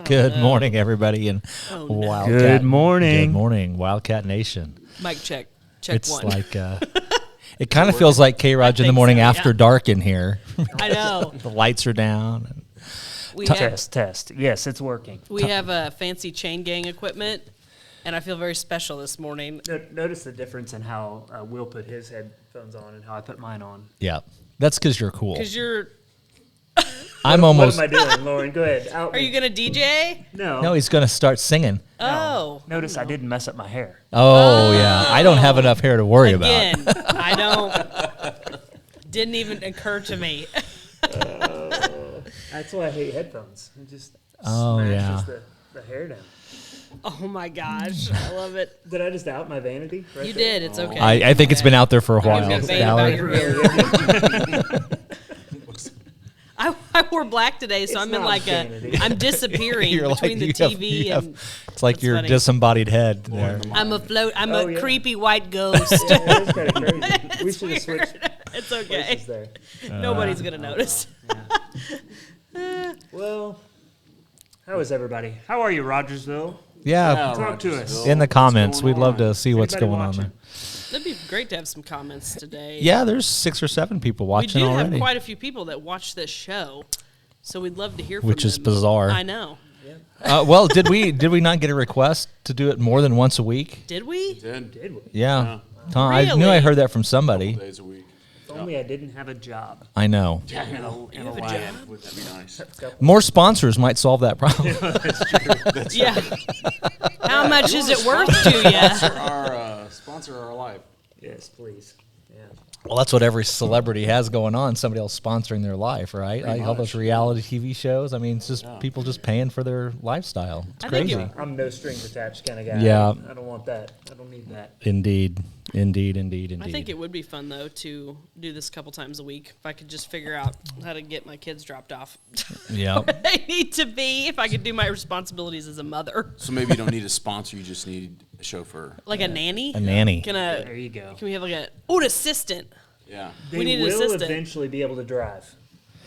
Good morning, everybody, and Wildcat. Good morning. Good morning, Wildcat Nation. Mic check. Check it's one. Like it kind of feels like K-ROG in the morning after dark in here. I know. The lights are down. Test. Yes, it's working. We have a fancy chain gang equipment, and I feel very special this morning. Notice the difference in how Will put his headphones on and how I put mine on. Yeah, that's because you're cool. Because you're. Almost. What am I doing, Lauren? Go ahead. Are you gonna DJ? No, he's gonna start singing. Oh. Notice I didn't mess up my hair. Oh yeah, I don't have enough hair to worry about. Again, I don't. Didn't even occur to me. That's why I hate headphones. It just smashes the hair down. Oh my gosh, I love it. Did I just out my vanity? Right You there? did. It's okay. I think it's been out there for a while. I'm gonna vain about your hair. I wore black today, so I'm in like I'm disappearing between the TV and. It's like your disembodied head there. I'm a creepy white ghost. Yeah, that's kind of crazy. We should have switched. It's okay. There. Nobody's gonna notice. Yeah. Well, how is everybody? How are you, Rogersville? Yeah, talk to us. In the comments, we'd love to see what's going on there. That'd be great to have some comments today. Yeah, there's 6 or 7 people watching already. We do have quite a few people that watch this show, so we'd love to hear from them. Which is bizarre. I know. Well, did we not get a request to do it more than once a week? Did we? Did we? Yeah. Tom, Really? I knew I heard that from somebody. Days a week. If only I didn't have a job. I know. In a life. Would that be nice? More sponsors might solve that problem. That's true. That's Yeah. How much is it worth to you? Sponsor our life. Yes, please. Yeah. Well, that's what every celebrity has going on. Somebody else sponsoring their life, right? Like all those reality TV shows. I mean, it's just people just paying for their lifestyle. It's crazy. I'm no strings attached kind of guy. Yeah. I don't want that. I don't need that. Indeed. I think it would be fun, though, to do this a couple times a week. If I could just figure out how to get my kids dropped off. Yeah. Where they need to be, if I could do my responsibilities as a mother. So maybe you don't need a sponsor. You just need a chauffeur. Like a nanny? A nanny. There you go. Can we have like an assistant? Yeah. They We need an will assistant. eventually be able to drive.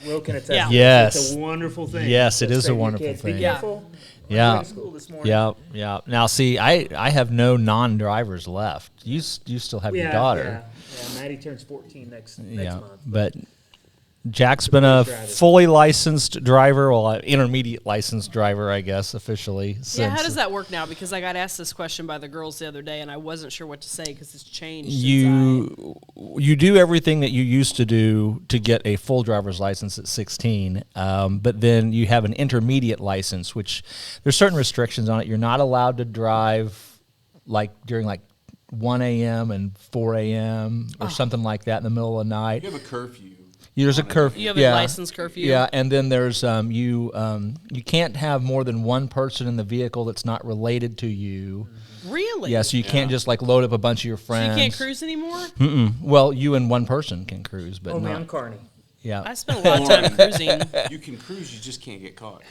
Will can attest. Yeah. to Yes. It's a wonderful thing. Yes, it So is say a to your wonderful kids, thing. Be Yeah. careful. Yeah. I'm going to school this morning. Yeah. Now, see, I have no non-drivers left. You still have your daughter. Yeah, Maddie turns 14 next Yeah, month. but Jack's been a fully licensed driver, well, intermediate licensed driver, I guess, officially. Yeah, how does that work now? Because I got asked this question by the girls the other day, and I wasn't sure what to say because it's changed. You do everything that you used to do to get a full driver's license at 16, but then you have an intermediate license, which there's certain restrictions on it. You're not allowed to drive like during like 1 a.m. and 4 a.m. or something like that in the middle of the night. You have a curfew. There's a curfew. You have a license curfew? Yeah, and then there's you can't have more than one person in the vehicle that's not related to you. Really? Yeah, so you can't just like load up a bunch of your friends. So you can't cruise anymore? Mm-mm. Well, you and one person can cruise, but Only not. on Carney. Yeah. I spent a lot of time cruising. You can cruise. You just can't get caught.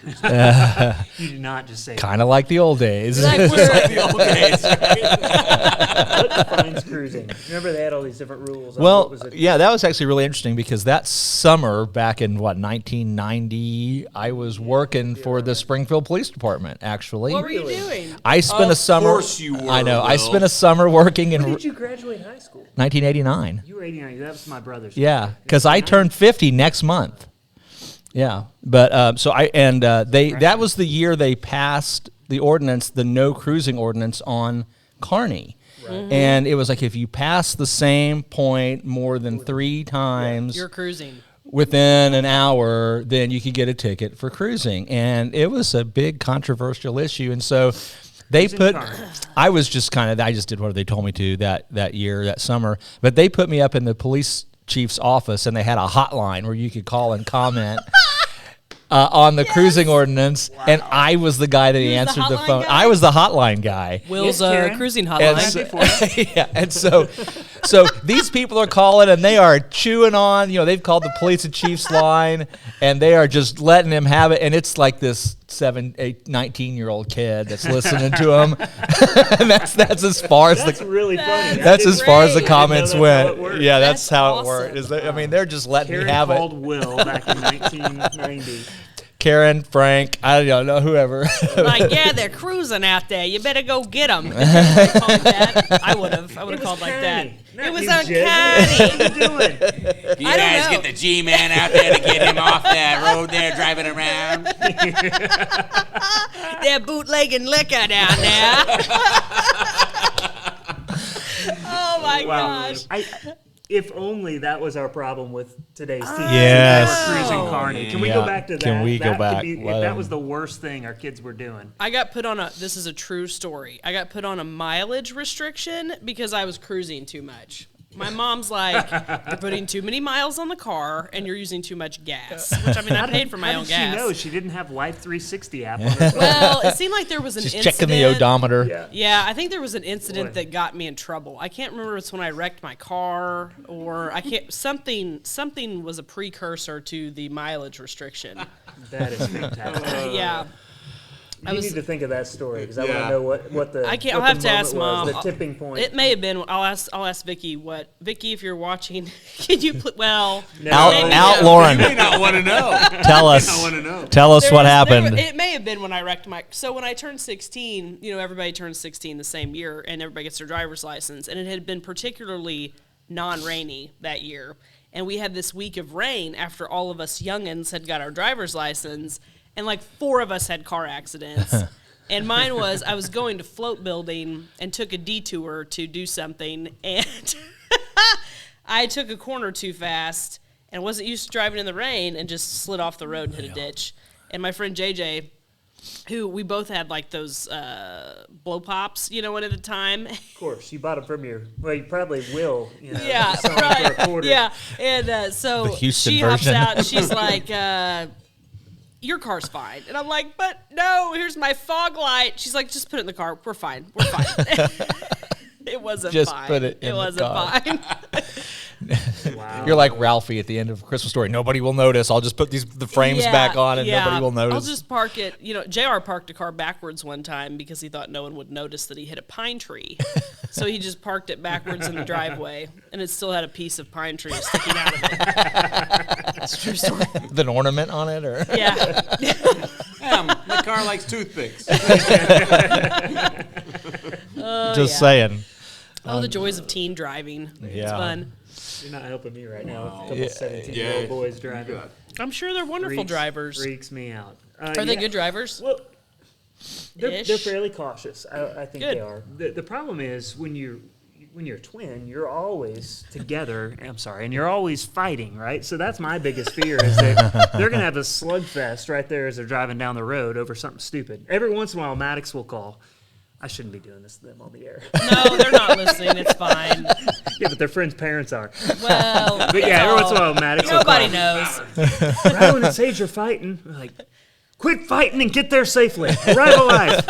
You do not just say Kind of like the old days. Like we're, The old days. what defines cruising. Remember they had all these different rules. On Well, what was it? yeah, that was actually really interesting because that summer back in 1990, I was working for the Springfield Police Department. Actually, what were you doing? I spent a summer. Of course you were. I know. I Will. spent a summer working in When did you graduate high school? 1989. You were 89. That was my brother's. Yeah, because I turned 50 next month. Yeah, but that was the year they passed the ordinance, the no cruising ordinance on Kearney. Right. And it was like if you pass the same point more than 3 times You're cruising. within an hour, then you could get a ticket for cruising. And it was a big controversial issue. And so they put, I just did what they told me to that year, that summer. But they put me up in the police chief's office, and they had a hotline where you could call and comment on the cruising ordinance. Wow. And I was the guy that answered the phone. Guy? I was the hotline guy. Will's cruising And hotline. so these people are calling, and they are chewing on, they've called the police and chief's line, and they are just letting him have it. And it's like this 19-year-old kid that's listening to him. And that's as far as That's really funny. That's as far as the great. comments went. Yeah, that's That's how awesome. it worked. They're just letting Karen me have called it. Will back in 1990. Karen, Frank, I don't know, whoever. Like, yeah, they're cruising out there. You better go get them. I would have called like that. It was uncanny. What are you doing? You guys get the G-Man out there to get him off that road there driving around. They're bootlegging liquor down there. Oh, my gosh. If only that was our problem with today's team. Yes. They were cruising carny. Can we go back to that? Can we go back? If that was the worst thing our kids were doing. I got put on this is a true story. I got put on a mileage restriction because I was cruising too much. My mom's like, you're putting too many miles on the car and you're using too much gas. Which, I mean, I paid for my own gas. How did she know she didn't have Life 360 app on her phone? Well, it seemed like there was an Just incident. checking the odometer. Yeah, I think there was an incident that got me in trouble. I can't remember if it's when I wrecked my car or something was a precursor to the mileage restriction. That is fantastic. Yeah. You need to think of that story because I want to know what the. I can't. I'll have to ask Mom. The tipping point. It may have been. I'll ask Vicky. Vicky, if you're watching, can you put? Well, out, Lauren. You may not want to know. Tell us. I want to know. Tell us what happened. It may have been when I wrecked my. So when I turned 16, everybody turns 16 the same year, and everybody gets their driver's license, and it had been particularly non-rainy that year, and we had this week of rain after all of us youngins had got our driver's license. And like 4 of us had car accidents. And mine was, I was going to float building and took a detour to do something. And I took a corner too fast and wasn't used to driving in the rain and just slid off the road and hit a ditch. And my friend JJ, who we both had like those blow pops, at the time. Of course, you bought them from you probably will. Yeah, sell them right. for a quarter. Yeah. And so she hops out and she's like, your car's fine. And I'm like, but no, here's my fog light. She's like, just put it in the car. We're fine. It wasn't just fine. Put it in the wasn't car. fine. Wow. You're like Ralphie at the end of a Christmas Story. Nobody will notice. I'll just put the frames back on and nobody will notice. I'll just park it. JR parked a car backwards one time because he thought no one would notice that he hit a pine tree. So he just parked it backwards in the driveway, and it still had a piece of pine tree sticking out of it. It's a true story. An ornament on it, or yeah. My car likes toothpicks. just saying. Oh, the joys of teen driving. It's fun. You're not helping me right now with a couple 17-year-old boys driving. I'm sure they're wonderful drivers. Freaks me out. Are they good drivers? Well, they're fairly cautious. I think Good. they are. The problem is when you're a twin, you're always together. And you're always fighting, right? So that's my biggest fear is that they're gonna have a slugfest right there as they're driving down the road over something stupid. Every once in a while, Maddox will call. I shouldn't be doing this to them on the air. No, they're not listening. It's fine. Yeah, but their friends' parents are. Well, But yeah, every once in a while, Maddox will nobody call. knows. Rylan and Sage are fighting. We're like, quit fighting and get there safely. Arrive alive.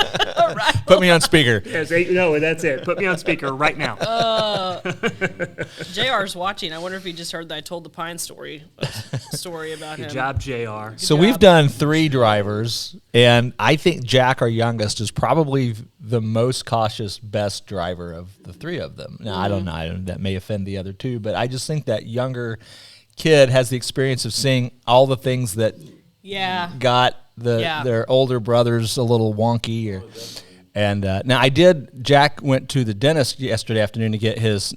Put me on speaker. Yes, no, that's it. Put me on speaker right now. JR's watching. I wonder if he just heard that I told the Pine story about him. Good job, JR. So we've done 3 drivers, and I think Jack, our youngest, is probably the most cautious, best driver of the 3 of them. Now, I don't know. That may offend the other 2, but I just think that younger kid has the experience of seeing all the things that got their older brothers a little wonky. And now Jack went to the dentist yesterday afternoon to get his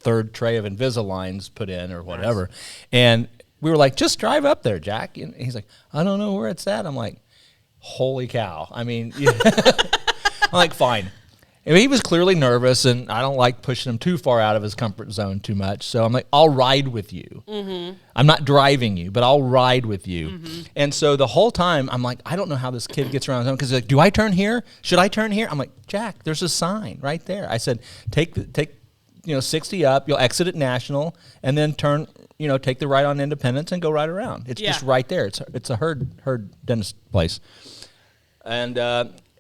third tray of Invisaligns put in or whatever. Nice. And we were like, just drive up there, Jack. And he's like, I don't know where it's at. I'm like, holy cow. I mean, I'm like, fine. I mean, he was clearly nervous, and I don't like pushing him too far out of his comfort zone too much. So I'm like, I'll ride with you. Mm-hmm. I'm not driving you, but I'll ride with you. Mm-hmm. And so the whole time, I'm like, I don't know how this kid gets around home because he's like, do I turn here? Should I turn here? I'm like, Jack, there's a sign right there. I said, take 60 up. You'll exit at National, and then turn. Take the right on Independence and go right around. It's just right there. It's a herd dentist place. And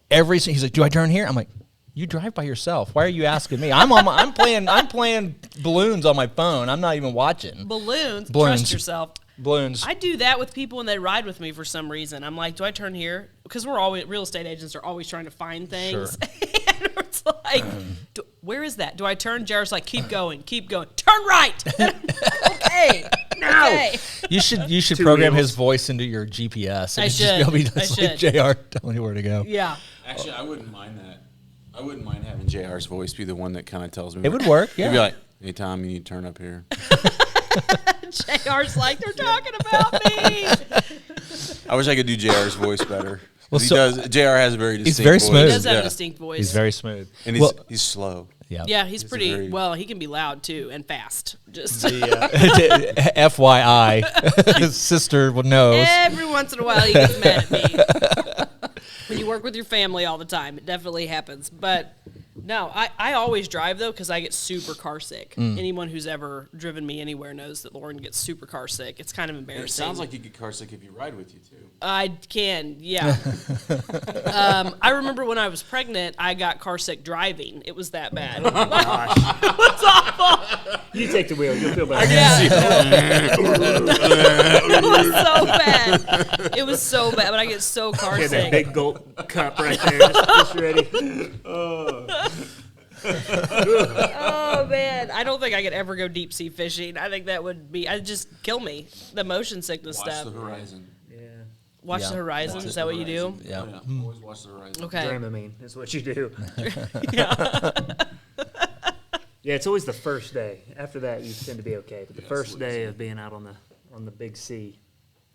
he's like, do I turn here? I'm like, you drive by yourself. Why are you asking me? I'm playing balloons on my phone. I'm not even watching. Balloons. Trust yourself. Balloons. I do that with people when they ride with me for some reason. I'm like, do I turn here? Because real estate agents are always trying to find things. Sure. And it's like, where is that? Do I turn? Jared's like, keep going. Turn right. Okay. Okay. You should Two program wheels. his voice into your GPS. I And should. Just be I just like should. JR telling you where to go. Yeah. Actually, I wouldn't mind that. I wouldn't mind having JR's voice be the one that kind of tells me. It would work. Yeah. He'd be like, "Hey Tom, you need to turn up here." JR's like, they're talking about me. I wish I could do JR's voice better. Well, He so- does. JR has a very distinct very voice. smooth. He does have Yeah. a distinct voice. He's very smooth. And well, he's slow. yeah. Yeah, he's pretty very- well. He can be loud too and fast. Just FYI, his sister knows. every once in a while he gets mad at me. When you work with your family all the time, it definitely happens. But no, I always drive though because I get super car sick. Anyone who's ever driven me anywhere knows that Lauren gets super car sick. It's kind of And embarrassing. it sounds like you get car sick if you ride with you too. I can, yeah. I remember when I was pregnant, I got car sick driving. It was that bad. You take the wheel. You'll feel better. It was so bad. It was so bad, but I get so car Get that sick. big gulp cup right there. Just ready. Oh man, I don't think I could ever go deep sea fishing. I think that would be, I'd just kill me. The motion sickness Watch stuff. the horizon. Yeah. Watch Yeah. the horizon. Is that what you do? Yeah. Yeah. Always watch the horizon. Okay. Dramamine is what you do. Yeah. Yeah, it's always the first day. After that, you tend to be okay. But the Yeah, first it's always- day of being out on the big sea.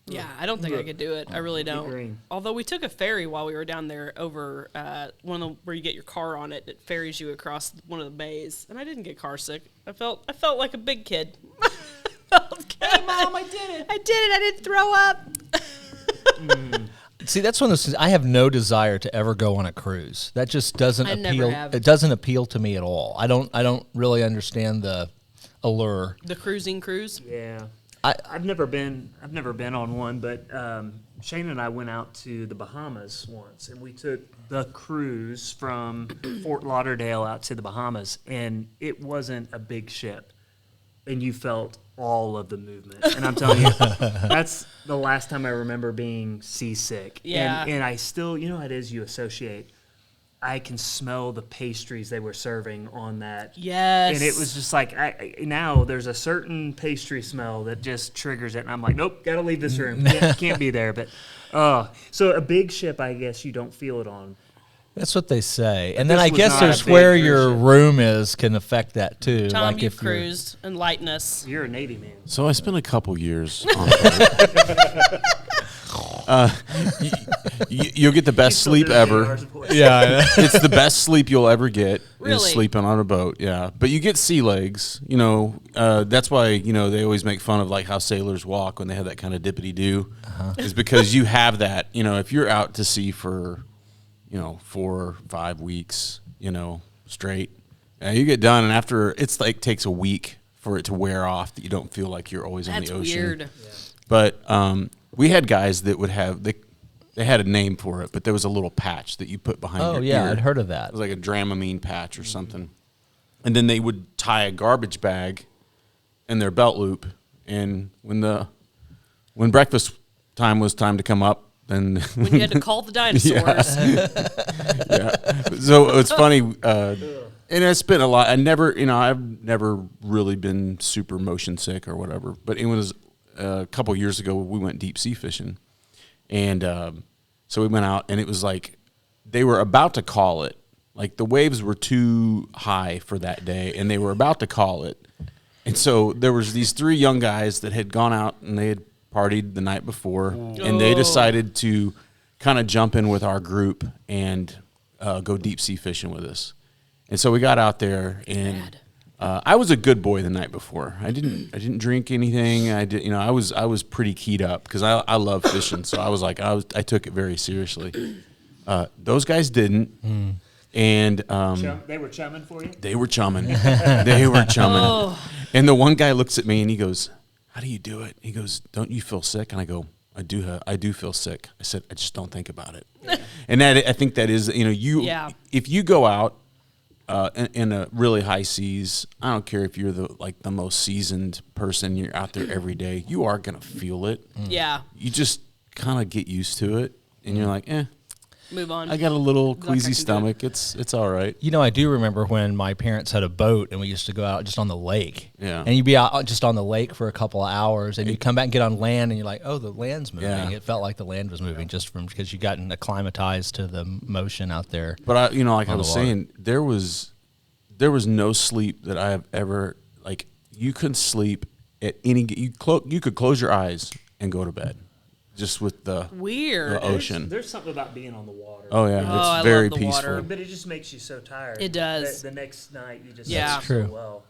Yeah, I don't think I could do it. I really don't. green. Although we took a ferry while we were down there over one of the where you get your car on it. It ferries you across one of the bays, and I didn't get car sick. I felt like a big kid. Hey, Mom, I did it. I did it. I didn't throw up. See, that's one of those things. I have no desire to ever go on a cruise. That just doesn't I never appeal. have. It doesn't appeal to me at all. I don't really understand the allure. The cruising cruise. Yeah. I- I've never been on one, but Shane and I went out to the Bahamas once, and we took the cruise from Fort Lauderdale out to the Bahamas, and it wasn't a big ship, and you felt all of the movement. And I'm telling you, that's the last time I remember being seasick. Yeah. And I still, you know how it is you associate. I can smell the pastries they were serving on that. Yes. And it was just like, now there's a certain pastry smell that just triggers it. And I'm like, nope, got to leave this room. Can't be there. But, so a big ship, I guess you don't feel it on. That's what they say. And This then I was guess not a there's big where cruise your ship. room is can affect that too. Tom, like you've if you're- cruised and lightness. You're a Navy man. So I spent a couple years on a boat. You'll get the best Still sleep doing ever. JR's voice. Yeah. It's the best sleep you'll ever get Really? is sleeping on a boat. Yeah, but you get sea legs. You know, that's why they always make fun of like how sailors walk when they have that kind of dippity do, is because you have that. You know, if you're out to sea for 4 or 5 weeks, straight, you get done, and after it's like takes a week for it to wear off that you don't feel like you're always That's on the ocean. weird. But we had guys that would have they had a name for it, but there was a little patch that you put behind Oh your yeah, ear. I'd heard of It that. was like a Dramamine patch or something. And then they would tie a garbage bag in their belt loop, and when breakfast time was time to come up, then When you had to call the dinosaurs. yeah. So it's funny, and I spent a lot. I've never really been super motion sick or whatever. But it was a couple years ago. We went deep sea fishing, and so we went out, and it was like they were about to call it. Like the waves were too high for that day, and they were about to call it. And so there was these 3 young guys that had gone out and they had partied the night before, and they decided to kind of jump in with our group and go deep sea fishing with us. And so we got out there, and I was a good boy the night before. I didn't drink anything. I was pretty keyed up because I love fishing. So I was like I took it very seriously. Those guys didn't. And They were chumming for you? they were chumming. They were chumming. And the one guy looks at me and he goes, "How do you do it?" He goes, "Don't you feel sick?" And I go, I do feel sick. I said, "I just don't think about it." And I think that is, Yeah. if you go out in a really high seas, I don't care if you're the most seasoned person, you're out there every day, you are going to feel it. Yeah. You just kind of get used to it and you're like, Move on. I got a little Like I queasy can do stomach. It's all right. You know, I do remember when my parents had a boat and we used to go out just on the lake. Yeah. And you'd be out just on the lake for a couple of hours and you'd come back and get on land and you're like, oh, the land's moving. Yeah. It felt like the land was moving just from because you gotten acclimatized to the motion out there. But I, you know, like I On the was water. saying, there was no sleep that I have ever like. You couldn't sleep at any. You could close your eyes and go to bed, just with the Weird. the ocean. There's something about being on the water. Oh yeah, Oh, I it's very love the peaceful. water. But it just makes you so tired. It does. The next night you just Yeah. sleep True. so well.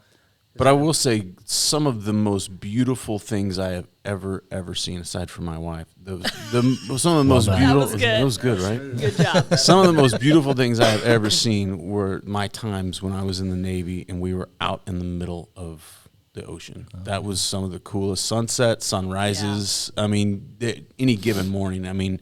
But I will say, some of the most beautiful things I have ever seen, aside from my wife, some of the most done. beautiful. That was good. It was good, right? Good job. Some of the most beautiful things I have ever seen were my times when I was in the Navy and we were out in the middle of the ocean. That was some of the coolest sunsets, sunrises. I mean, any given morning. I mean,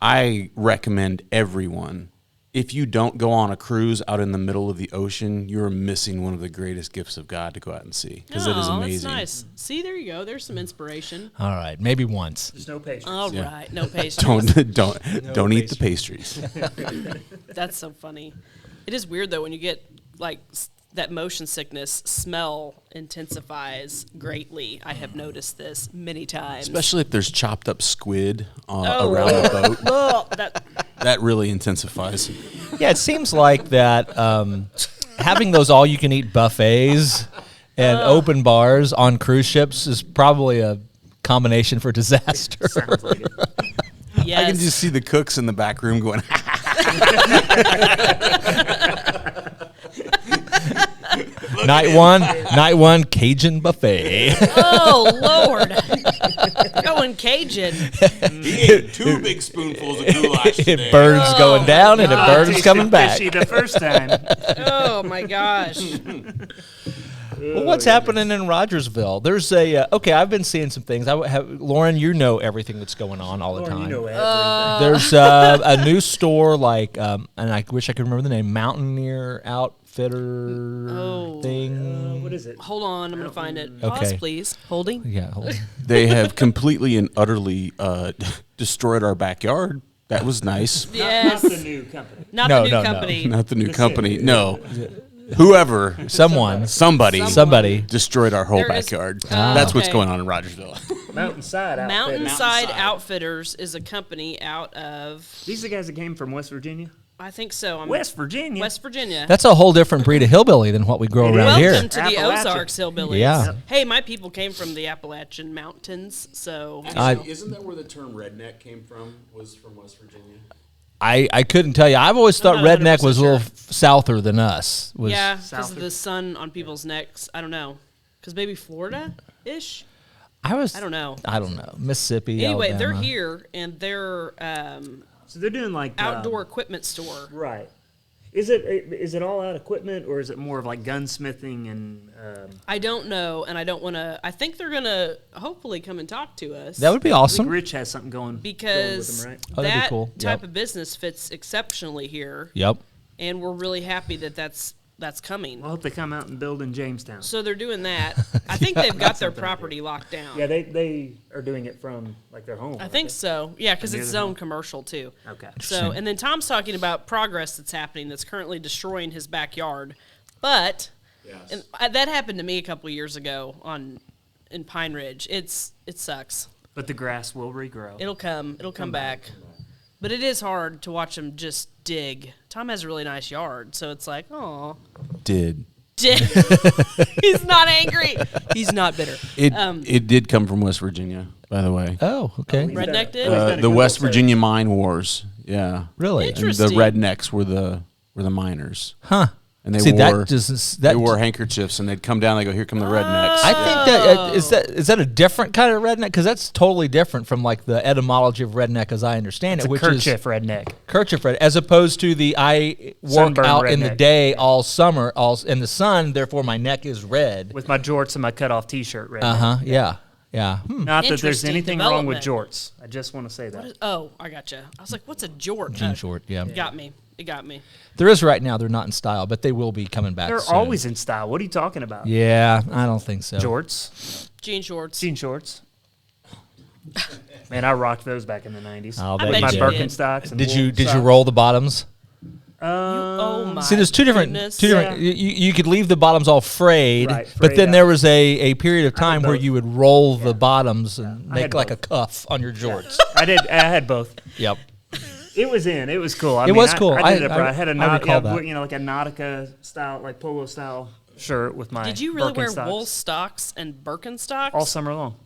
I recommend everyone, if you don't go on a cruise out in the middle of the ocean, you're missing one of the greatest gifts of God to go out and see, because it is Oh, amazing. that's nice. See, there you go. There's some inspiration. All right, maybe once. There's no patience. All Yeah. right. No patience. Don't eat the pastries. That's so funny. It is weird though when you get like that motion sickness. Smell intensifies greatly. I have noticed this many times. Especially if there's chopped up squid Oh. around the boat. Oh, that That really intensifies. Yeah, it seems like that having those all-you-can-eat buffets and open bars on cruise ships is probably a combination for disaster. Sounds like it. yes. I can just see the cooks in the back room going, Night one, Cajun buffet. Oh Lord, going Cajun. He ate 2 big spoonfuls of goulash today. It burns going down and it God. burns Tasted coming back. fishy the first time. Oh my gosh. Well, what's happening in Rogersville? There's a okay. I've been seeing some things. Lauren, you know everything that's going on all the Lauren, time. you know everything. There's a new store like, and I wish I could remember the name, Mountaineer Outfitter Oh. thing. What is it? Hold on, I'm gonna find it. Okay. Pause, please. Holding. Yeah, hold on. they have completely and utterly destroyed our backyard. That was nice. Yes. Not the new company. Not No, the new no, no. company. Not the new The company. city. No. Whoever, somebody Somebody. destroyed our whole There is- backyard. Oh, That's what's okay. going on in Rogersville. Mountainside Outfitters. Mountainside Mountainside. Outfitters is a company out of, These are the guys that came from West Virginia? I think so. West Virginia? West Virginia. That's a whole different breed of hillbilly than what we grow It is. around Welcome here. to the Appalachia. Ozarks Hillbillies. Yeah. Hey, my people came from the Appalachian Mountains, so Actually, isn't that where the term redneck came from? Was from West Virginia? I couldn't tell you. I've always thought I'm not redneck was a 100% little sure. souther than us. Was, yeah, because South of of- the sun on people's necks. I don't know. Because maybe Florida-ish? I don't know. I don't know. Mississippi. Anyway, they're Alabama. here, and they're So they're doing like outdoor equipment store. right. Is it all out equipment or is it more of like gunsmithing and I don't know, and I don't want to. I think they're going to hopefully come and talk to us. That would be I think awesome. Rich has something going because with them, right? Oh, that'd be that cool. type Yep. of business fits exceptionally here, Yep. and we're really happy that that's coming. I hope they come out and build in Jamestown. So they're doing that. I think they've got their property locked down. Yeah, they are doing it from like their home. I think so. Yeah, because Near it's their home. zone commercial too. Okay. So, and then Tom's talking about progress that's happening that's currently destroying his backyard. But and that happened to me a couple of years ago in Pine Ridge. It sucks. But the grass will regrow. It'll come back. But it is hard to watch him just dig. Tom has a really nice yard, so it's like, oh, Did. dig. He's not angry. He's not bitter. It did come from West Virginia, by the way. Oh, okay. Redneck did? He's done a The good West research. Virginia Mine Wars. Yeah. Really? And the Interesting. rednecks were the miners. Huh. And they See, wore that doesn't. That they wore handkerchiefs and they'd come down. They go, "Here come the rednecks." I think is that a different kind of redneck? Because that's totally different from like the etymology of redneck, as I understand It's it, a which kerchief is redneck. kerchief red, as opposed to the I work Sunburned out in the redneck. day all summer, all in the sun. Therefore, my neck is red. With my jorts and my cutoff T-shirt redneck. Uh huh. Yeah. Yeah. Hmm. Not that there's Interesting anything wrong with development. jorts. I just want to say that. Oh, I gotcha. I was like, what's a jort? Jean short. Yeah. Got me. It got me. There is right now. They're not in style, but they will be coming back. They're soon. always in style. What are you talking about? Yeah, I don't think so. Jorts, Jean shorts. jean shorts. Man, I rocked those back in the 90s. I'll bet With my you did. Birkenstocks. And Did wool you socks. roll the bottoms? Oh my! See, there's two different. goodness. You could leave the bottoms all frayed, Right, but frayed then out. there was a period of time where both. you would roll the bottoms and I make had like a both. cuff on your jorts. I did. I had both. Yep. It was in. It was cool. I It mean, was cool. I did it. I I had a recall that. like a Nautica style, like polo style shirt with my. Did you really wear Birkenstocks wool stocks and Birkenstocks? all summer long?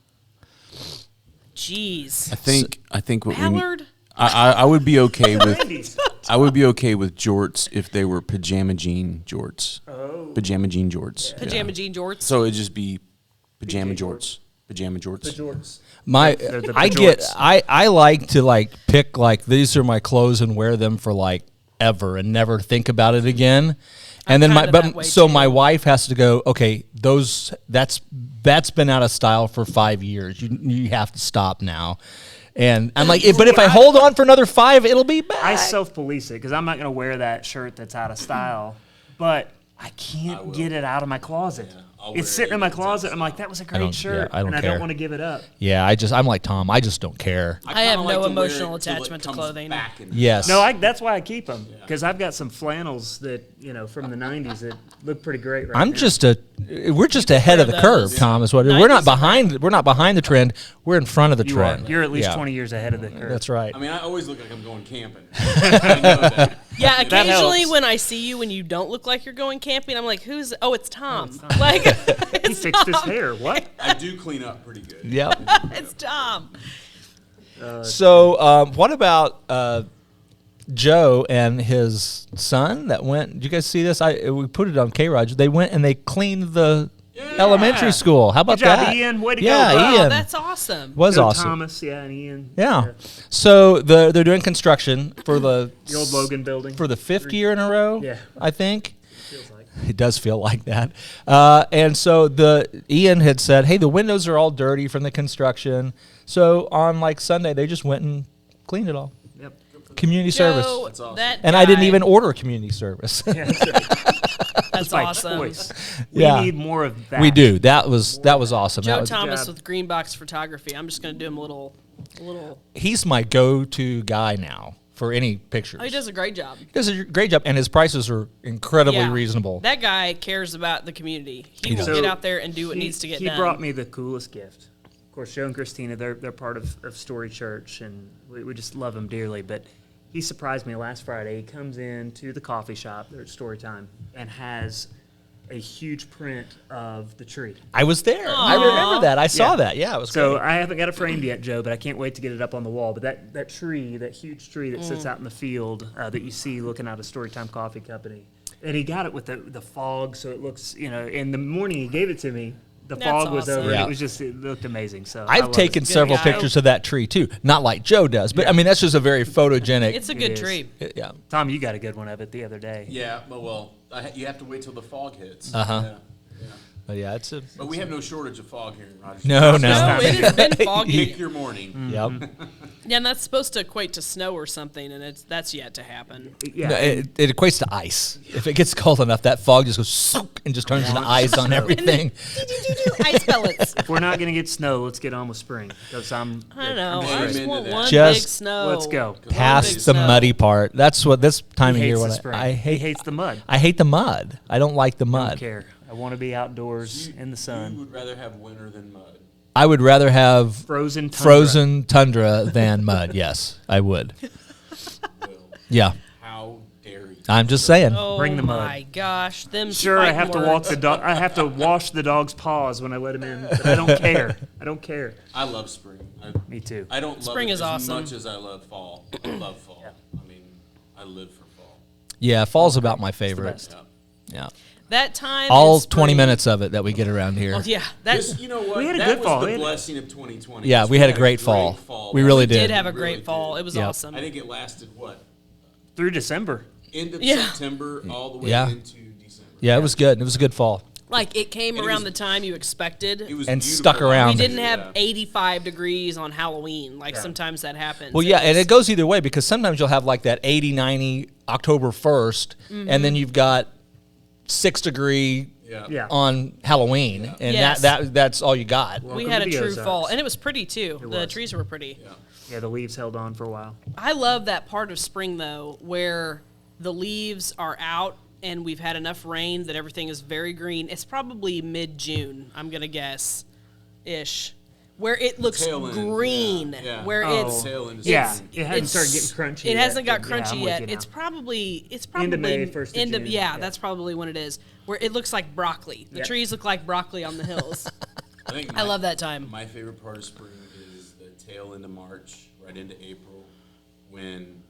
Jeez. I think what Ballard? I would be okay with 90s. I would be okay with jorts if they were pajama jean jorts. Oh. Pajama jean jorts. Pajama jean jorts. So it'd just be pajama PJ jorts. Pajama jorts. The jorts. My the I get jorts. I like to like pick like these are my clothes and wear them for like ever and never think about it again. And then kinda that way, too. my wife has to go, okay, that's been out of style for 5 years. You have to stop now. And I'm like, but if I hold on for another 5, it'll be back. I self-police it because I'm not going to wear that shirt that's out of style, but I can't get it out of my closet. I'll wear It's it sitting in my even if it's out of closet. I'm like, that was a great shirt, I don't and I care. don't want to give it up. Yeah, I'm like Tom. I just don't care. I have kinda no like to wear it emotional till it attachment to comes clothing. back in. Yes. No, that's why I keep them because I've got some flannels that from the '90s that look pretty great right now. We're just ahead of the wear curve, those. Tom. Is what we're not behind. We're not behind the trend. We're in front of the You are. trend. You're at least Yeah. 20 years ahead of the curve. That's right. I mean, I always look like I'm going camping. I know that. Yeah, occasionally helps. when I see you when you don't look like you're going camping, I'm like, oh, it's Tom. Like, He it's fixed his Tom. hair. What? I do clean up pretty good. Yep. It's Tom. So, what about Joe and his son that went? Did you guys see this? We put it on K-ROG. They went and they cleaned the elementary school. How about Good job, that? Ian. Way to yeah, go, bro. Oh, Ian that's awesome. was Joe awesome. Thomas, yeah, and Ian. Yeah. So they're doing construction for the old Logan building. for the 5th year in a row. Yeah. I think. Feels like. It does feel like that. And so Ian had said, hey, the windows are all dirty from the construction. So on like Sunday, they just went and cleaned it all. Yep. Community service. Joe, awesome. that And I didn't guy- even order community service. Yeah, that's That's my awesome. choice. We Yeah. need more of that. We do. That was awesome. Joe That was, Thomas job. with Green Box Photography. I'm just going to do him a little. he's my go-to guy now for any pictures. Oh, he does a great job. He does a great job, and his prices are incredibly Yeah. reasonable. That guy cares about the community. He will does. get So, out there and do what needs to get he done. brought me the coolest gift. Of course, Joe and Christina, they're part of Story Church, and we just love them dearly. But he surprised me last Friday. He comes in to the coffee shop, there at Story Time, and has a huge print of the tree. I was there. I remember that. I saw Yeah. that. Yeah, it was So great. I haven't got it framed yet, Joe, but I can't wait to get it up on the wall. But that tree, that huge tree that sits out in the field that you see looking out of Storytime Coffee Company, and he got it with the fog, so it looks, in the morning he gave it to me, the That's fog was awesome. over. Yeah. It looked amazing. So I I've love taken it. several guy. pictures of that tree too. Not like Joe does, but I mean that's just a very photogenic. It's a good is. tree. Yeah. Tom, you got a good one of it the other day. Yeah, but you have to wait till the fog hits. Uh-huh. Yeah. But yeah, it's a But we have no shortage of fog here in Rochester. no. No, it has been foggy. Pick your morning. Yep. Yeah, and that's supposed to equate to snow or something, and that's yet to happen. Yeah. No, it equates to ice. If it gets cold enough, that fog just goes soak and just turns into ice on everything. Ice pellets. If we're not going to get snow, let's get on with spring. Because I don't know. I'm I just into want that. one Just big snow. Let's go. One big Past the snow. muddy part. That's what this time He of year. hates What the spring. I He hate. hates the mud. I hate the mud. I don't like the I don't mud. care. I want to be outdoors in the You sun. would rather have winter than mud. I would rather have Frozen tundra. frozen tundra than mud. Yes, I would. Well, Yeah, how dare you? I'm just saying. Oh Bring the mud. my gosh, them. Sure, I fighting have to words. walk the dog. I have to wash the dog's paws when I let him in, but I don't care. I don't care. I love spring. Me too. I don't love Spring it is as awesome. much as I love fall. I love fall. I mean, I live for fall. Yeah, fall's about my favorite. best. Yeah. Yeah, That time. all in 20 spring- minutes of it that we get around here. Oh, yeah, that This, you know what? We had a that good was fall. the We had- blessing of 2020. Yeah, we had a great fall. We really did did. have a Really great fall. did. It was Yep. awesome. I think it lasted what? Through December. End of Yeah. September all the way Yeah. into December. Yeah, it was good. It was a good fall. Like it came And it around was- the time you expected. It was And beautiful stuck around. We last didn't year, have yeah. 85 degrees on Halloween. Like sometimes that happens. Well, yeah, and it goes either way because sometimes you'll have like that 80, 90 October 1st, and then you've got 6 degree Yeah. on Halloween, and Yes. that's all you got. We had a to the true Ozarks. fall, and it was pretty too. The was. trees were pretty. Yeah, the leaves held on for a while. I love that part of spring though, where the leaves are out and we've had enough rain that everything is very green. It's probably mid-June, I'm gonna guess, ish, where it looks Tail end, green. yeah. Where Oh. it's Tail end is Yeah, spring. it hasn't started getting crunchy. It yet, hasn't got but yeah, crunchy I'm with yet. you now. It's probably End of May, 1st of end of June. yeah, Yeah. that's probably when it is. Where it looks like broccoli. The Yeah. trees look like broccoli on the hills. I think I love that time. My favorite part of spring is the tail end of March, right into April, when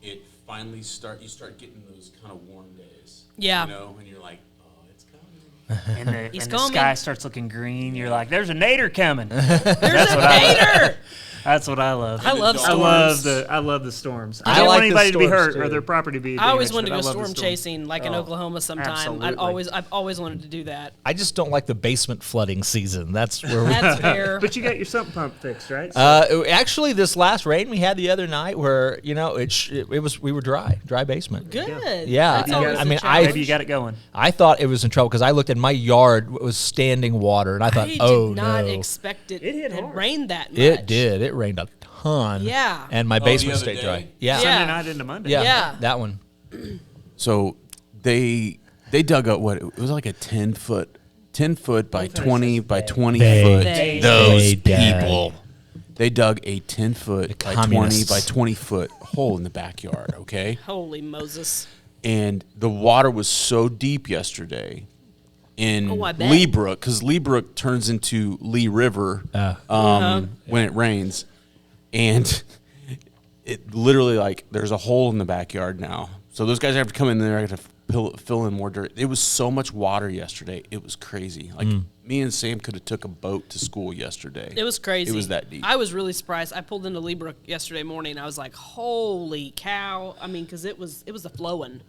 it finally you start getting those kind of warm days. Yeah. You know, and you're like, oh, it's coming. And He's the coming. sky starts looking green. You're like, there's a nader coming. There's a what I love. gator. That's what I love. I love I storms. love the storms. I I don't like want the anybody to be storms, hurt or too. their property to be I always damaged, wanted to but go I love the storm storms. chasing, like in Oh, Oklahoma sometime. absolutely. I've always wanted to do that. I just don't like the basement flooding season. That's where we. That's fair. But you got your sump pump fixed, right? Actually, this last rain we had the other night, where it was we were dry basement. Good. Yeah, That's I always mean, a challenge. Maybe you got it going. I thought it was in trouble because I looked and my yard was standing water, and I thought, I oh did not no, expect it. It hit had hard. rained that much. it did. It rained a ton. Yeah. and my the basement other stayed day? dry. Yeah, Yeah. Sunday night into Monday. yeah, Yeah. that one. So they dug up what it was like a 10 foot by 20 by 20 foot. They- Those did. people. They dug a 10 foot by 20 communists. by 20 foot hole in the backyard. Okay, Holy Moses. and the water was so deep yesterday in Oh, I bet. Lee Brook, because Lee Brook turns into Lee River when it rains, and it literally, like, there's a hole in the backyard now. So those guys have to come in there and have to fill in more dirt. It was so much water yesterday. It was crazy. Like, me and Sam could have took a boat to school yesterday. It was crazy. It was that deep. I was really surprised. I pulled into Leebrook yesterday morning. I was like, holy cow. I mean, because it was a flowing.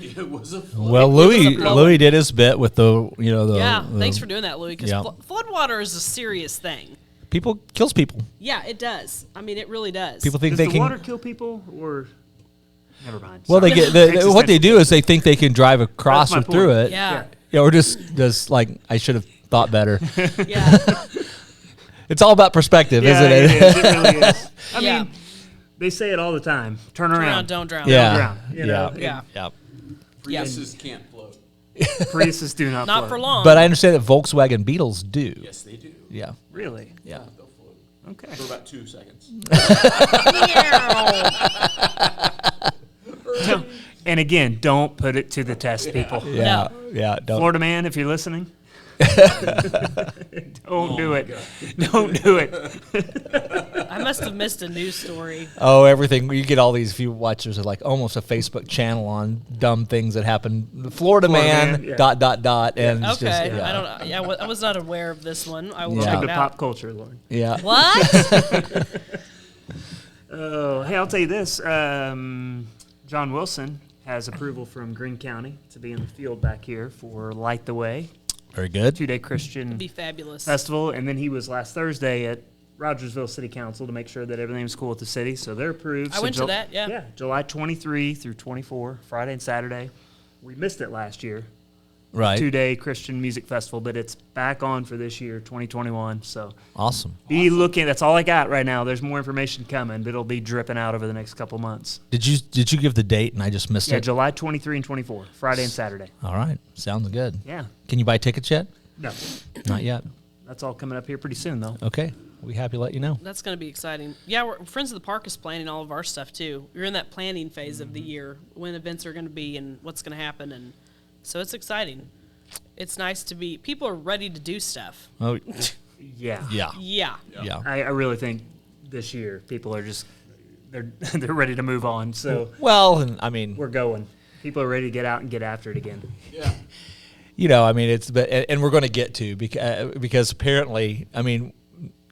It was a Well, was a Louis blow. did his bit with the Yeah, thanks for doing that, Louis, because Yeah. floodwater is a serious thing. people kills people. Yeah, it does. I mean, it really does. People think Does they the can. water kill people or? Never mind. Well, they Sorry. get what they do is they think they can drive across That's or my through point. it. Yeah. Yeah, or just like I should have thought better. Yeah. It's all about perspective, Yeah, isn't it? it is. It really is. I Yeah. mean, they say it all the time. Turn Drown, around. don't drown. Yeah, drown, you know? yeah, Yeah. yeah. Priuses can't float. Priuses do not Not float. for long. But I understand that Volkswagen Beetles do. Yes, they do. Yeah, Really? yeah. They'll float Okay. for about 2 seconds. And again, don't put it to the test, people. Yeah, yeah. Don't. Florida man, if you're listening, don't do it. Don't do it. I must have missed a news story. Oh, everything. You get all these few watchers of like almost a Facebook channel on dumb things that happen. The Florida man, man, yeah. dot, and it's Okay. just, yeah. I don't know. Yeah, I was not aware of this one. I will Yeah. check Welcome it to out. pop culture, Lauren. Yeah. What? Oh, hey, I'll tell you this. John Wilson has approval from Greene County to be in the field back here for Light the Way, Very good. 2-day Christian Be fabulous. festival. And then he was last Thursday at Rogersville City Council to make sure that everything was cool with the city. So they're approved. I So went to that, yeah. Yeah, July 23 through 24, Friday and Saturday. We missed it last year. Right. 2-day Christian music festival, but it's back on for this year, 2021. So Awesome. be looking. That's all I got right now. There's more information coming, but it'll be dripping out over the next couple months. Did you give the date and I just missed Yeah, it? July 23 and 24, Friday and Saturday. All right. Sounds good. Yeah. Can you buy tickets yet? No, Not yet. that's all coming up here pretty soon, though. Okay. We happy to let you know. That's going to be exciting. Yeah, Friends of the Park is planning all of our stuff too. We're in that planning phase of the year, when events are going to be and what's going to happen, and so it's exciting. It's nice to be. People are ready to do stuff. Oh, Yeah. yeah. Yeah. Yeah. I really think this year people are just they're ready to move on. So Well, and I mean, we're going. People are ready to get out and get after it again. Yeah. you know, I mean, and we're going to get to because apparently, I mean,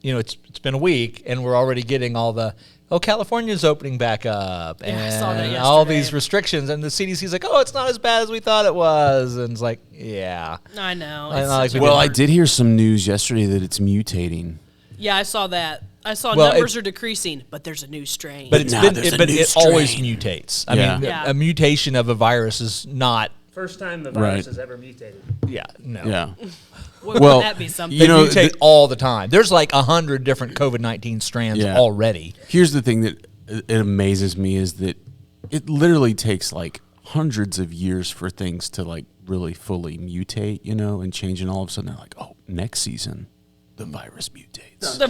you know, it's been a week and we're already getting all the California's opening back up Yeah, I saw that and all yesterday. these restrictions, and the CDC's like, oh, it's not as bad as we thought it was, and it's like, yeah. I know. I It's know, like such a we Well, bummer. I did hear some news yesterday that it's mutating. Yeah, I saw that. I saw Well, numbers are decreasing, but there's a new strain. But it's Nah, been, there's a but new it always strain. mutates. I Yeah. mean, Yeah. a mutation of a virus is not First time the virus Right. has ever mutated. Yeah, no. Yeah. Wouldn't Well, that be something? They You know, mutate all the time. There's like 100 different COVID-19 strands Yeah. already. Here's the thing that it amazes me is that it literally takes like hundreds of years for things to like really fully mutate, and change, and all of a sudden they're like, oh, next season the virus mutates. Dun,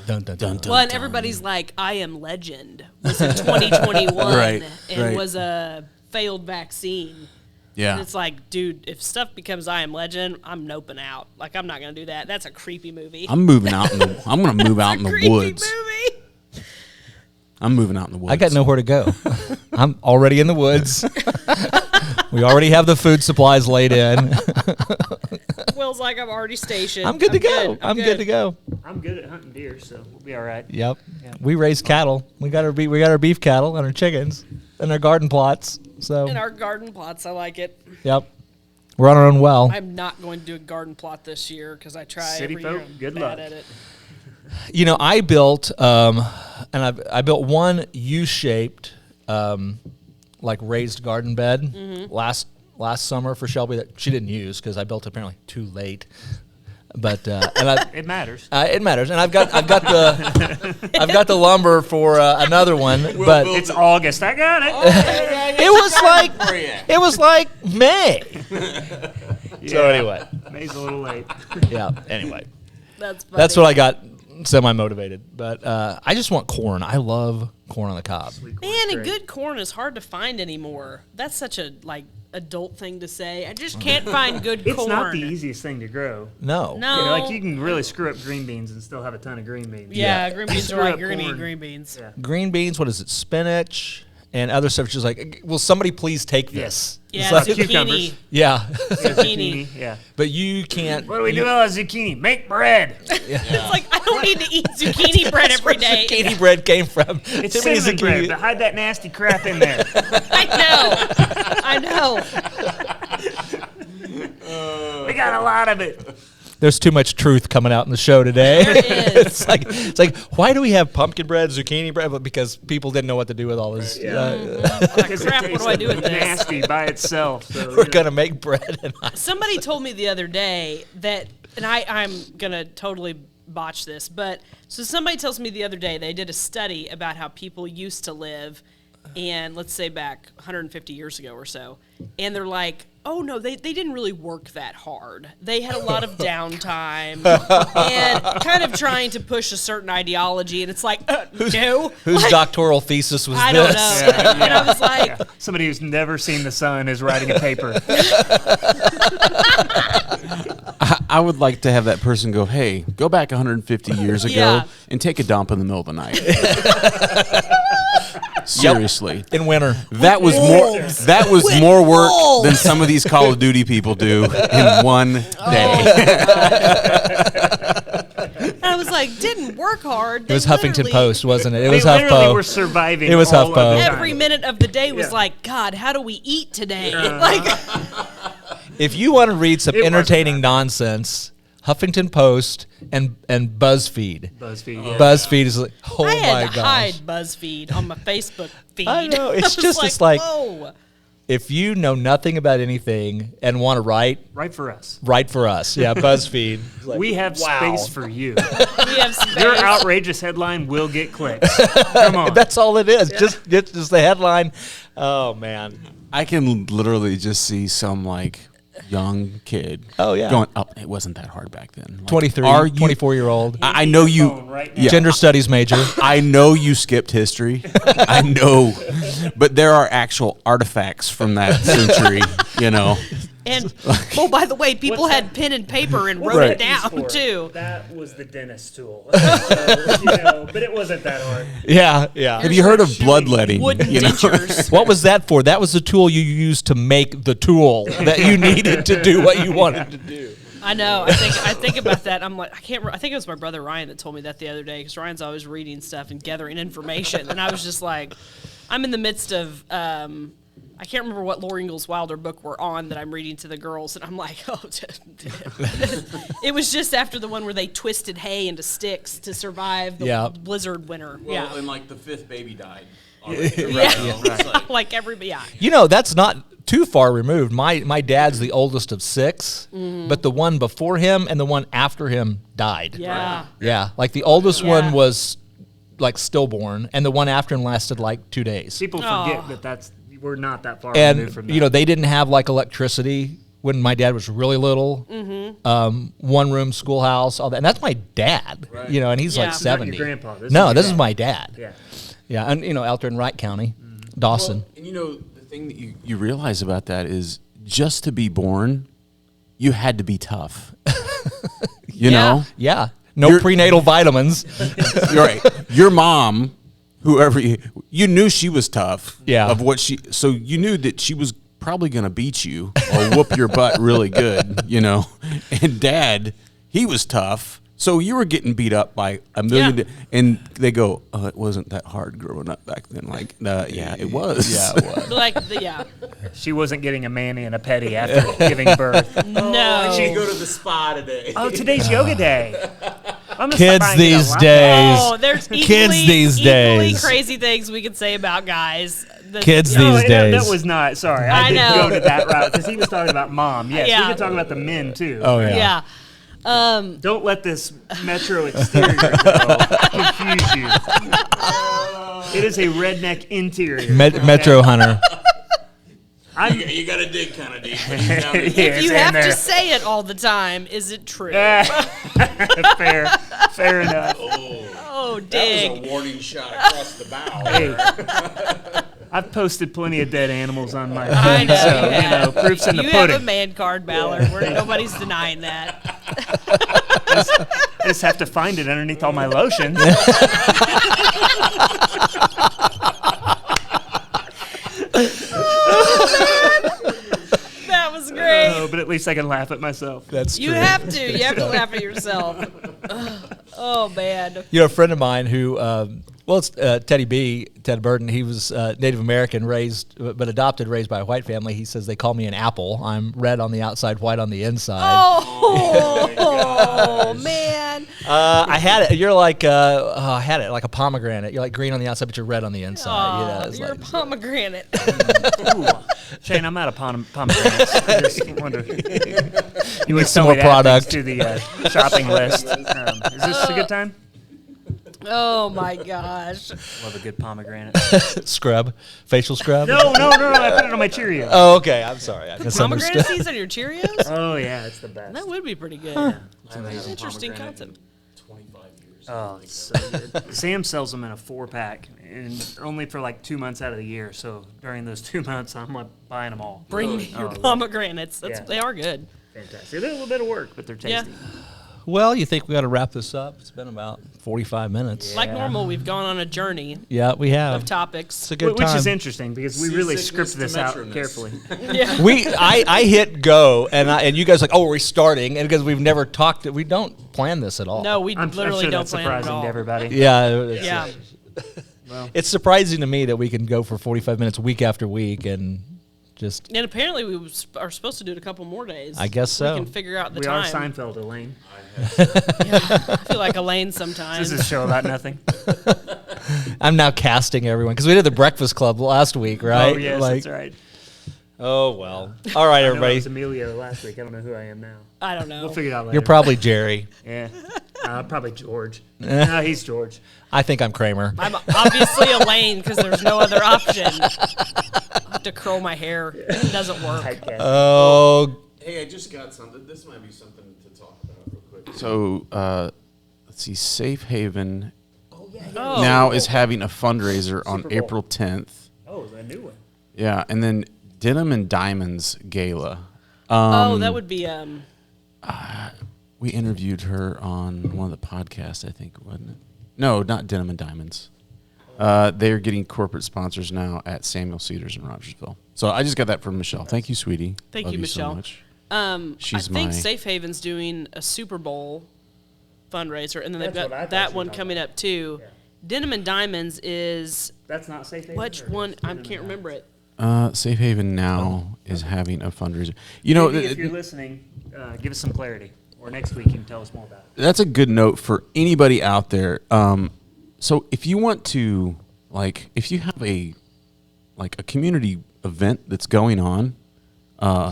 dun, dun, dun. Well, and everybody's like, I Am Legend was in 2021 Right, and right. was a failed vaccine. Yeah. And it's like, dude, if stuff becomes I Am Legend, I'm noping out. Like, I'm not going to do that. That's a creepy movie. I'm moving out I'm going to move out in the creepy woods. movie. I'm moving out in the woods. I got nowhere to go. I'm already in the woods. We already have the food supplies laid in. Will's like, I'm already stationed. I'm good to go. I'm good to go. I'm good at hunting deer, so we'll be all right. Yep. We raise cattle. We got our beef cattle and our chickens and our garden plots. So In our garden plots, I like it. yep. We're on our own well. I'm not going to do a garden plot this year because I try City every folk, year. I'm good bad luck. at it. I built I built one U-shaped like raised garden bed last summer for Shelby that she didn't use because I built it apparently too late. But It matters. it matters, and I've got the lumber for another one, but It's August. I got it. it was like May. So anyway, May's a little late. yeah. Anyway, That's funny. that's what I got semi-motivated. But I just want corn. I love corn on the cob. Man, and good corn is hard to find anymore. That's such a adult thing to say. I just can't find good It's corn. not the easiest thing to grow. No. No. Like you can really screw up green beans and still have a ton of green beans. Yeah, green beans are Screw like, up you're going to eat corn. green beans. Yeah. Green beans. What is it? Spinach and other stuff. Just like, will somebody please take this? Yeah, It's like- zucchini. cucumbers. yeah. Zucchini. Yeah. But you can't. What do we do with all that zucchini? Make bread. It's like, I don't need to eat zucchini bread every day. Zucchini bread came from. It's Too many cinnamon bread, zucchini. but hide that nasty crap in there. I know. We got a lot of it. There's too much truth coming out in the show today. There is. it's like why do we have pumpkin bread, zucchini bread? But because people didn't know what to do with all this. Because crap, what do I do with this? Nasty by itself. So, We're gonna make bread. And Somebody told me the other day that, and I'm going to totally botch this, but so somebody tells me the other day they did a study about how people used to live, and let's say back 150 years ago or so, and they're like, oh no, they didn't really work that hard. They had a lot of downtime and kind of trying to push a certain ideology, and it's like, no. whose doctoral thesis was I this? don't know. And I was like, somebody who's never seen the sun is writing a paper. I would like to have that person go, hey, go back 150 years ago Yeah. and take a dump in the middle of the night. Seriously. In winter. That was more work than some of these Call of Duty people do in one day. I was like, didn't work hard. It was Huffington Post, wasn't it? It They was literally were HuffPo. surviving. It was all of HuffPo. the time. Every minute of the day was Yeah. like, God, how do we eat today? Like, If you want to read some It wasn't entertaining that. nonsense, Huffington Post and BuzzFeed. BuzzFeed. Yeah. BuzzFeed is like, oh I my had to gosh. hide BuzzFeed on my Facebook feed. I know, it's was just- it's like- whoa. If you know nothing about anything and want to write For us. for us. Yeah, BuzzFeed. It's like, We have wow. space for you. We have space. Your outrageous headline will get clicks. Come on. That's all it is. Just the headline. Oh man. I can literally just see some like young kid. Oh, yeah. Going, oh, it wasn't that hard back then. Like, 23, are you, 24-year-old. I know you. Phone right now. Yeah, Gender studies major. I know you skipped history. I know, but there are actual artifacts from that century. And, oh, by the way, people What's had that? pen and paper and What's wrote that it down, used for? too. That was the dentist tool. So, but it wasn't that hard. Yeah. Have you heard of bloodletting? Wooden dentures. What was that for? That was the tool you used to make the tool that you needed to do what you wanted to do. I know. I think about that. I'm like, I can't. I think it was my brother Ryan that told me that the other day because Ryan's always reading stuff and gathering information, and I was just like, I'm in the midst of. I can't remember what Laura Ingalls Wilder book we're on that I'm reading to the girls, and I'm like, oh, it was just after the one where they twisted hay into sticks to survive the blizzard winter. Well, yeah, and like the fifth baby died. already. yeah. It's like, Like everybody. Yeah, That's not too far removed. My dad's the oldest of 6, but the one before him and the one after him died. Yeah. Yeah, like the oldest Yeah. one was like stillborn, and the one after him lasted like 2 days. People forget that we're not that far And removed from that. you know, they didn't have like electricity when my dad was really little. One room schoolhouse, all that, and that's my dad. Right. You know, and he's Yeah. like This is not your 70. grandpa. This is No, your this is dad. my dad. Yeah. Yeah, and you know, out there in Wright County, Dawson. Well, and you know, the thing that you realize about that is just to be born, you had to be tough. You know? Yeah, no You're- prenatal vitamins. You're right. Your mom, whoever you knew she was tough. Yeah. Of what so you knew that she was probably going to beat you or whoop your butt really good, you know. And Dad, he was tough. So you were getting beat up by a million, Yeah. and they go, "Oh, it wasn't that hard growing up back then." Like, yeah, it was. Yeah, it was. Like, yeah. She wasn't getting a mani and a pedi after giving birth. No. She go to the spa today. Oh, today's yoga day. I'm gonna Kids stop by and get a these lot- days. Oh, there's equally, Kids these equally days. crazy things we could say about guys. Kids No, these days. That was not. Sorry, I I didn't know. go to that route because he was talking about mom. Yes, Yeah. we could talk about the men too. Oh yeah. Yeah. Don't let this metro exterior girl confuse you. It is a redneck interior. Metro Hunter. You got to dig kind of deep. But he's down there. Yeah, If it's you in have there. to say it all the time, is it true? Fair enough. Oh, That dig. was a warning shot across the bow. Hey, I've posted plenty of dead animals on my I feed, know so you have. proof's in the You have a pudding. man card, Ballard. Where nobody's denying that. I just have to find it underneath all my lotions. That was great. Oh, but at least I can laugh at myself. That's You true. have to. You have to laugh at yourself. Oh, man. You know, a friend of mine who, it's Ted Burton. He was Native American, but adopted, raised by a white family. He says they call me an apple. I'm red on the outside, white on the inside. Oh, man. I had it. You're like, I had it like a pomegranate. You're like green on the outside, but you're red on the inside. You know, Oh, it's you're like- a pomegranate. Ooh. Shane, I'm out of pomegranates. I just wonder. You would some tell me more to add product. things to the shopping list. Is this a good time? Oh, my gosh. Love a good pomegranate. scrub, facial scrub. No, I put it on my Cheerios. Oh, okay. I'm sorry. I misunderstood. Pomegranate seeds on your Cheerios? Oh yeah, it's the best. That would be pretty good. I haven't That's had an a interesting pomegranate concept. in 25 years. Oh, it's so good. Sam sells them in a 4-pack, and only for like 2 months out of the year. So during those 2 months, I'm like buying them all. Bring me your Oh, pomegranates. Yeah. They are good. Fantastic. They're a little bit of work, but they're Yeah. tasty. Well, you think we got to wrap this up? It's been about 45 minutes. Like normal, we've gone on a journey Yeah, we have. of topics. It's a good Which time. is interesting because we really Seasickness script this to out metroness. carefully. Yeah. I hit go and you guys like, oh, we're starting, and because we've never talked, we don't plan this at all. No, we I'm literally sure don't that's plan it at surprising all. to everybody. Yeah. It's, Yeah. It's surprising to me that we can go for 45 minutes week after week and just. And apparently we are supposed to do it a couple more days. I guess so. We can figure out the We time. are Seinfeld, Elaine. I feel like Elaine This sometimes. is a show about nothing. I'm now casting everyone because we did the Breakfast Club last week, right? Oh yes, Like, that's right. Oh well. All right, I know it everybody. was Emilio last week. I don't know who I am now. I don't know. We'll figure it out later. You're probably Jerry. Yeah. Probably George. No, he's George. I think I'm Kramer. I'm obviously Elaine because there's no other option. I have to curl my hair. It doesn't work. Typecast. Oh, Hey, I just got something. This might be something to talk about real quick. So let's see. Safe Haven Oh. now is having a fundraiser on Super Bowl. April 10th. Oh, a new one. Yeah, and then Denim and Diamonds Gala. Oh, that would be We interviewed her on one of the podcasts, I think, wasn't it? No, not Denim and Diamonds. They're getting corporate sponsors now at Samuel Cedars in Rogersville. So I just got that from Michelle. Thank you, sweetie. Thank Love you, Michelle. so much. I She's think my- Safe Haven's doing a Super Bowl fundraiser, and then they've That's what I got thought that you were one talking coming up too. Yeah. Denim and Diamonds is That's not safe. Haven, which or one? is I it can't in remember it. Safe Haven now is having a fundraiser. You know, Maybe if you're listening, give us some clarity. Or next week you can tell us more about it. that's a good note for anybody out there. So if you want to, like, if you have a like a community event that's going on,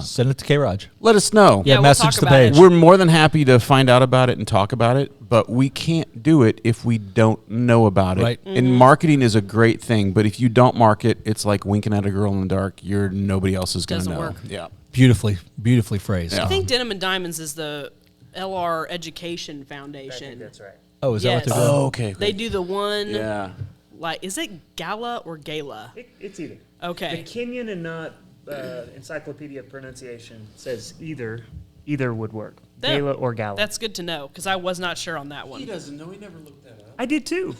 Send it to K-ROG. let us know. Yeah, we'll message talk the about page. it. We're more than happy to find out about it and talk about it, but we can't do it if we don't know about it. Right. And marketing is a great thing, but if you don't market, it's like winking at a girl in the dark. Nobody else is going to Doesn't know. work. Yeah. Beautifully phrased. Yeah. I think Denim and Diamonds is the LR Education I Foundation. think that's right. Oh, is that what Yes. they're doing? Oh, okay. They do the one, Yeah. like, is it Gala or Gala? It's either. Okay. The Kenyon and not Encyclopedia of Pronunciation says either would work. That- Gala or Gala. That's good to know because I was not sure on that He one. doesn't know. He never looked that up. I did too.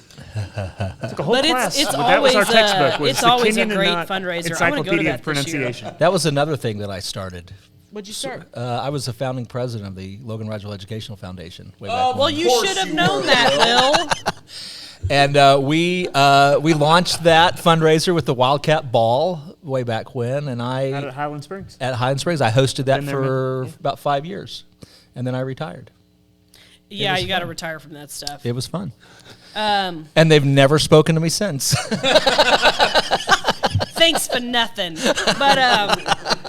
Took a whole But class. it's that was our always, textbook. Was it's the always a Kenyon and great not fundraiser. I wanna go to Encyclopedia that of this year. Pronunciation. That was another thing that I started. What'd you start? I was the founding president of the Logan Rogers Educational Foundation way back Oh, when. Well, you course should have you known were. that, Will. And we launched that fundraiser with the Wildcat Ball way back when, and Out at I Highland Springs. at Highland Springs I hosted that Been there, for man. Yeah. about 5 years, and then I retired. Yeah, was you got to fun. retire from that stuff. It was fun. And they've never spoken to me since. Thanks for nothing. But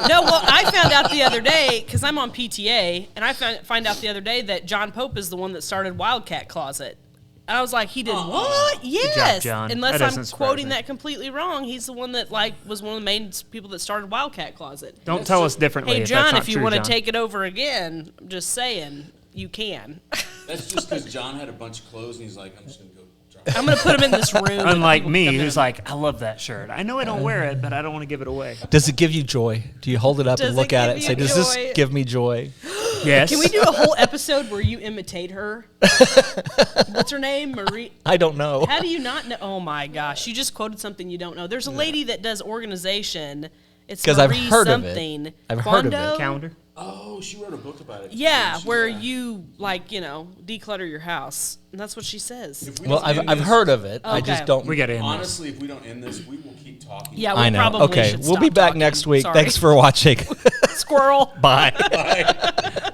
no, well, I found out the other day because I'm on PTA, and I find out the other day that John Pope is the one that started Wildcat Closet. And I was like, he did what? Yes. John. Unless That I'm doesn't surprise quoting me. that completely wrong, he's the one that was one of the main people that started Wildcat Closet. Don't tell us differently. Hey, if John, that's not if you true, want to John. take it over again, I'm just saying, you can. That's just because John had a bunch of clothes and he's like, I'm just gonna go drop. I'm going to put him in this room. and Unlike people me, come who's in. like, I love that shirt. I know I don't wear it, but I don't want to give it away. Does it give you joy? Do you hold it up Does and it look at give it and you say, "Does this joy?" give me joy?" Yes. Can we do a whole episode where you imitate her? What's her name? Marie. I don't know. How do you not know? Oh my gosh, you just quoted something you don't know. There's a lady that does organization. It's 'Cause I've Marie heard of it. something. I've heard of it. Quando? Calendar? Oh, she wrote a book about it. Yeah, She- where you declutter your house, and that's what she says. If we Well, don't end I've this- heard of it. I Okay. just don't. We got to end this. Honestly, if we don't end this, we will keep talking. Yeah, we I know. probably Okay, should we'll be stop back talking. next week. Sorry. Thanks for watching. Squirrel. Bye.